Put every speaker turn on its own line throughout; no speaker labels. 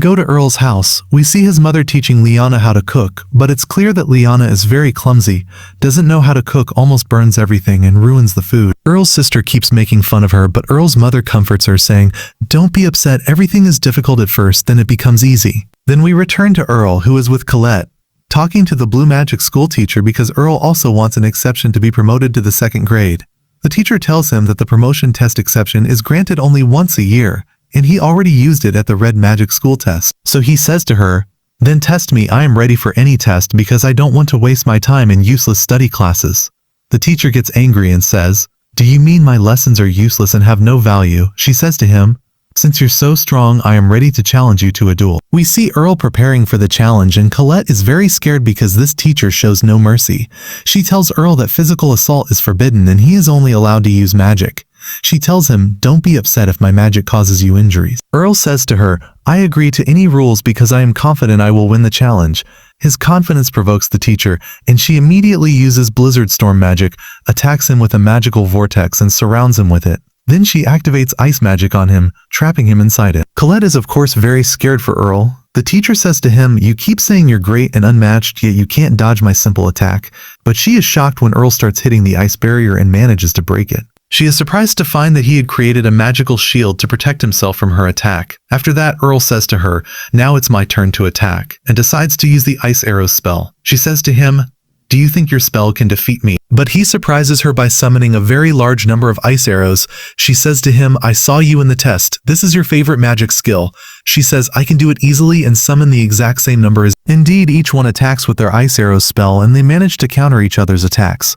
go to Earl's house. We see his mother teaching Liana how to cook, but it's clear that Liana is very clumsy, doesn't know how to cook, almost burns everything and ruins the food. Earl's sister keeps making fun of her, but Earl's mother comforts her, saying, "Don't be upset, everything is difficult at first, then it becomes easy." Then we return to Earl, who is with Colette, talking to the Blue Magic school teacher because Earl also wants an exception to be promoted to the 2nd grade. The teacher tells him that the promotion test exception is granted only once a year, and he already used it at the Red Magic school test. So he says to her, "Then test me, I am ready for any test because I don't want to waste my time in useless study classes." The teacher gets angry and says, "Do you mean my lessons are useless and have no value?" She says to him, "Since you're so strong, I am ready to challenge you to a duel." We see Earl preparing for the challenge, and Colette is very scared because this teacher shows no mercy. She tells Earl that physical assault is forbidden and he is only allowed to use magic. She tells him, "Don't be upset if my magic causes you injuries." Earl says to her, "I agree to any rules because I am confident I will win the challenge." His confidence provokes the teacher, and she immediately uses Blizzard Storm magic, attacks him with a magical vortex and surrounds him with it. Then she activates ice magic on him, trapping him inside it. Colette is of course very scared for Earl. The teacher says to him, "You keep saying you're great and unmatched, yet you can't dodge my simple attack." But she is shocked when Earl starts hitting the ice barrier and manages to break it. She is surprised to find that he had created a magical shield to protect himself from her attack. After that, Earl says to her, "Now it's my turn to attack," and decides to use the Ice Arrow spell. She says to him, "Do you think your spell can defeat me?" But he surprises her by summoning a very large number of ice arrows. She says to him, "I saw you in the test. This is your favorite magic skill." She says, "I can do it easily and summon the exact same number as..." Indeed, each one attacks with their ice arrow spell and they manage to counter each other's attacks.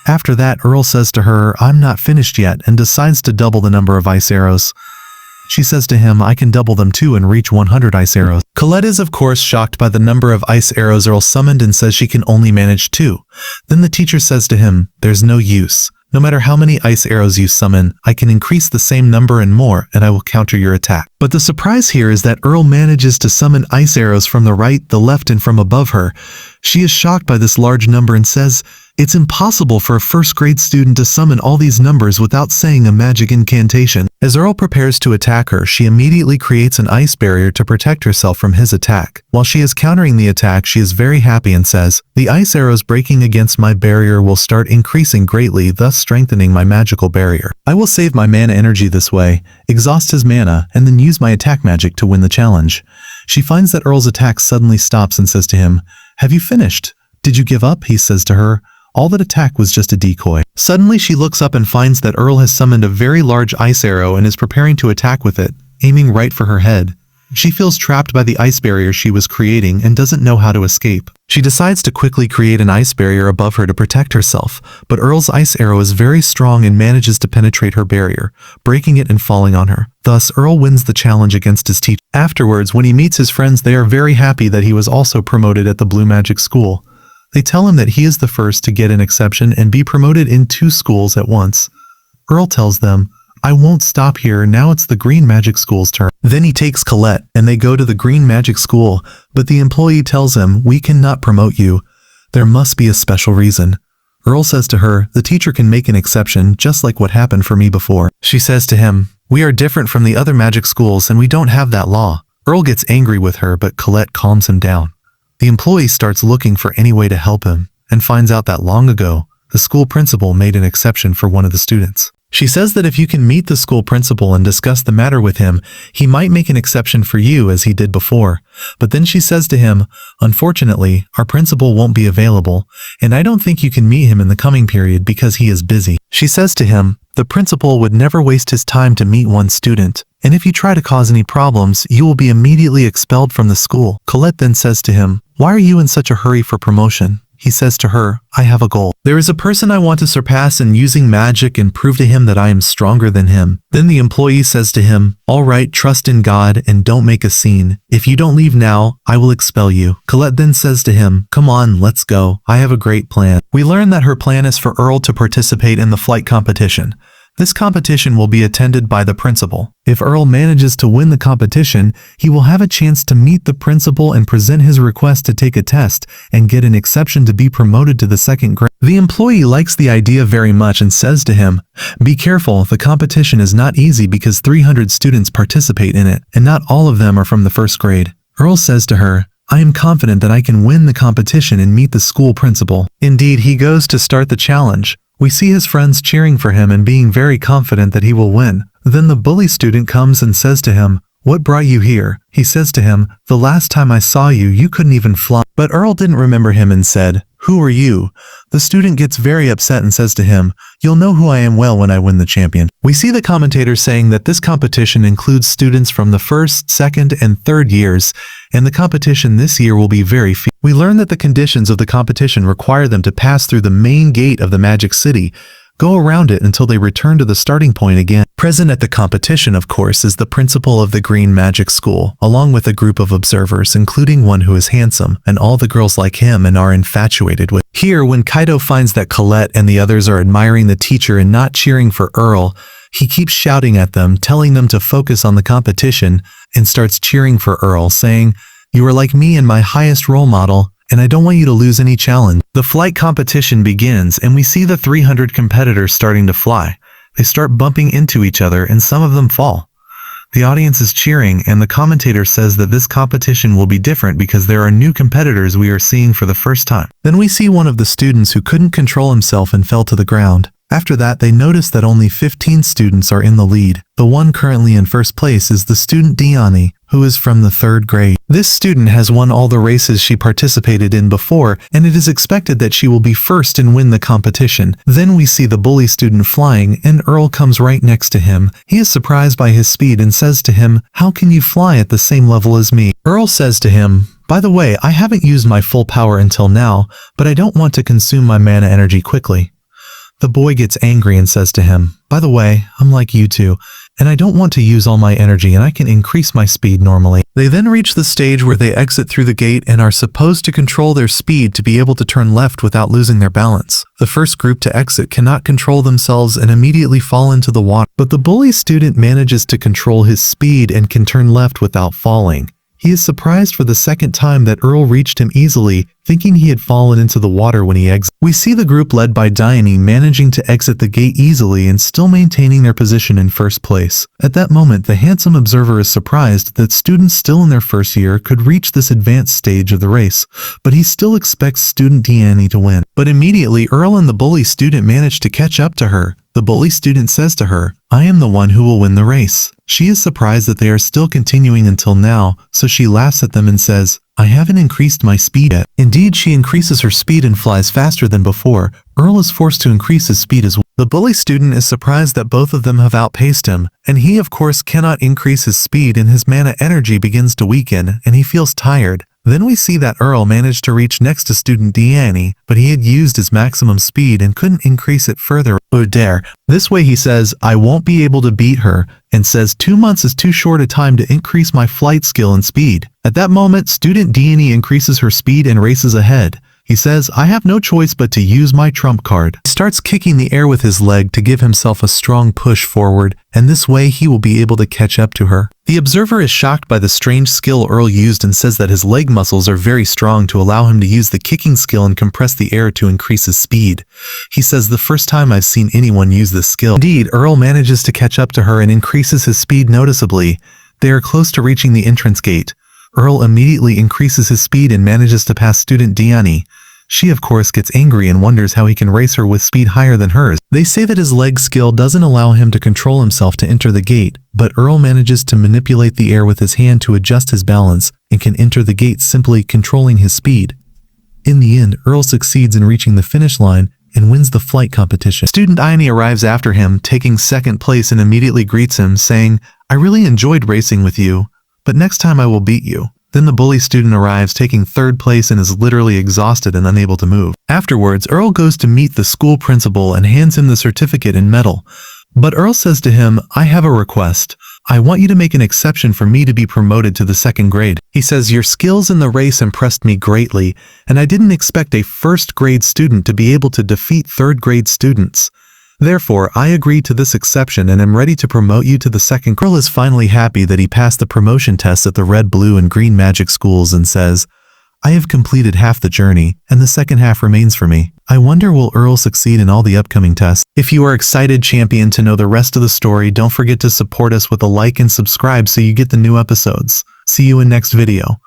After that, Earl says to her, "I'm not finished yet," and decides to double the number of ice arrows. She says to him, "I can double them too and reach 100 ice arrows." Colette is of course shocked by the number of ice arrows Earl summoned and says she can only manage 2. Then the teacher says to him, "There's no use. No matter how many ice arrows you summon, I can increase the same number and more, and I will counter your attack." But the surprise here is that Earl manages to summon ice arrows from the right, the left, and from above her. She is shocked by this large number and says, "It's impossible for a 1st grade student to summon all these numbers without saying a magic incantation." As Earl prepares to attack her, she immediately creates an ice barrier to protect herself from his attack. While she is countering the attack, she is very happy and says, "The ice arrows breaking against my barrier will start increasing greatly, thus strengthening my magical barrier. I will save my mana energy this way, exhaust his mana, and then use my attack magic to win the challenge." She finds that Earl's attack suddenly stops and says to him, "Have you finished? Did you give up?" He says to her, "All that attack was just a decoy." Suddenly she looks up and finds that Earl has summoned a very large ice arrow and is preparing to attack with it, aiming right for her head. She feels trapped by the ice barrier she was creating and doesn't know how to escape. She decides to quickly create an ice barrier above her to protect herself, but Earl's ice arrow is very strong and manages to penetrate her barrier, breaking it and falling on her. Thus, Earl wins the challenge against his teacher. Afterwards, when he meets his friends, they are very happy that he was also promoted at the Blue Magic School. They tell him that he is the first to get an exception and be promoted in 2 schools at once. Earl tells them, "I won't stop here, now it's the Green Magic School's turn." Then he takes Colette, and they go to the Green Magic School, but the employee tells him, "We cannot promote you. There must be a special reason." Earl says to her, "The teacher can make an exception, just like what happened for me before." She says to him, "We are different from the other magic schools and we don't have that law." Earl gets angry with her, but Colette calms him down. The employee starts looking for any way to help him, and finds out that long ago, the school principal made an exception for one of the students. She says that if you can meet the school principal and discuss the matter with him, he might make an exception for you as he did before. But then she says to him, "Unfortunately, our principal won't be available, and I don't think you can meet him in the coming period because he is busy." She says to him, "The principal would never waste his time to meet one student, and if you try to cause any problems, you will be immediately expelled from the school." Colette then says to him, "Why are you in such a hurry for promotion?" He says to her, "I have a goal. There is a person I want to surpass in using magic and prove to him that I am stronger than him." Then the employee says to him, "All right, trust in God and don't make a scene. If you don't leave now, I will expel you." Colette then says to him, "Come on, let's go. I have a great plan." We learn that her plan is for Earl to participate in the flight competition. This competition will be attended by the principal. If Arel manages to win the competition, he will have a chance to meet the principal and present his request to take a test and get an exception to be promoted to the second grade. The employee likes the idea very much and says to him, "Be careful, the competition is not easy because 300 students participate in it, and not all of them are from the first grade." Arel says to her, "I am confident that I can win the competition and meet the school principal." Indeed, he goes to start the challenge. We see his friends cheering for him and being very confident that he will win. Then the bully student comes and says to him, "What brought you here?" He says to him, "The last time I saw you, you couldn't even fly." But Arel didn't remember him and said, "Who are you?" The student gets very upset and says to him, "You'll know who I am well when I win the champion." We see the commentator saying that this competition includes students from the first, second, and third years, and the competition this year will be very fierce. We learn that the conditions of the competition require them to pass through the main gate of the Magic City, go around it until they return to the starting point again. Present at the competition, of course, is the principal of the Green Magic School, along with a group of observers, including one who is handsome, and all the girls like him and are infatuated with. Here, when Kaido finds that Colette and the others are admiring the teacher and not cheering for Arel, he keeps shouting at them, telling them to focus on the competition, and starts cheering for Arel, saying, "You are like me and my highest role model, and I don't want you to lose any challenge." The flight competition begins, and we see the 300 competitors starting to fly. They start bumping into each other, and some of them fall. The audience is cheering, and the commentator says that this competition will be different because there are new competitors we are seeing for the first time. Then we see one of the students who couldn't control himself and fell to the ground. After that, they notice that only 15 students are in the lead. The one currently in first place is the student Diani, who is from the third grade. This student has won all the races she participated in before, and it is expected that she will be first and win the competition. Then we see the bully student flying, and Arel comes right next to him. He is surprised by his speed and says to him, "How can you fly at the same level as me?" Arel says to him, "By the way, I haven't used my full power until now, but I don't want to consume my mana energy quickly." The boy gets angry and says to him, "By the way, I'm like you two, and I don't want to use all my energy and I can increase my speed normally." They then reach the stage where they exit through the gate and are supposed to control their speed to be able to turn left without losing their balance. The first group to exit cannot control themselves and immediately fall into the water, but the bully student manages to control his speed and can turn left without falling. He is surprised for the second time that Arel reached him easily, thinking he had fallen into the water when he exited. We see the group led by Diani managing to exit the gate easily and still maintaining their position in first place. At that moment, the handsome observer is surprised that students still in their first year could reach this advanced stage of the race, but he still expects student Diani to win. But immediately, Arel and the bully student manage to catch up to her. The bully student says to her, "I am the one who will win the race." She is surprised that they are still continuing until now, so she laughs at them and says, "I haven't increased my speed yet." Indeed, she increases her speed and flies faster than before. Arel is forced to increase his speed as well. The bully student is surprised that both of them have outpaced him, and he of course cannot increase his speed and his mana energy begins to weaken, and he feels tired. Then we see that Arel managed to reach next to student Diani, but he had used his maximum speed and couldn't increase it further. Oh dare. This way he says, "I won't be able to beat her," and says 2 months is too short a time to increase my flight skill and speed. At that moment, student Diani increases her speed and races ahead. He says, "I have no choice but to use my trump card." He starts kicking the air with his leg to give himself a strong push forward, and this way he will be able to catch up to her. The observer is shocked by the strange skill Arel used and says that his leg muscles are very strong to allow him to use the kicking skill and compress the air to increase his speed. He says, "The first time I've seen anyone use this skill." Indeed, Arel manages to catch up to her and increases his speed noticeably. They are close to reaching the entrance gate. Arel immediately increases his speed and manages to pass student Diani. She of course gets angry and wonders how he can race her with speed higher than hers. They say that his leg skill doesn't allow him to control himself to enter the gate, but Arel manages to manipulate the air with his hand to adjust his balance and can enter the gate simply controlling his speed. In the end, Arel succeeds in reaching the finish line and wins the flight competition. Student Diani arrives after him, taking second place and immediately greets him, saying, "I really enjoyed racing with you, but next time I will beat you." Then the bully student arrives, taking third place and is literally exhausted and unable to move. Afterwards, Arel goes to meet the school principal and hands him the certificate and medal. But Arel says to him, "I have a request. I want you to make an exception for me to be promoted to the second grade." He says, "Your skills in the race impressed me greatly, and I didn't expect a first grade student to be able to defeat third grade students." Therefore, I agree to this exception and am ready to promote you to the second. Earl is finally happy that he passed the promotion test at the red, blue, and green magic schools and says, I have completed half the journey, and the second half remains for me. I wonder will Earl succeed in all the upcoming tests? If you are excited, champion, to know the rest of the story, don't forget to support us with a like and subscribe so you get the new episodes. See you in next video.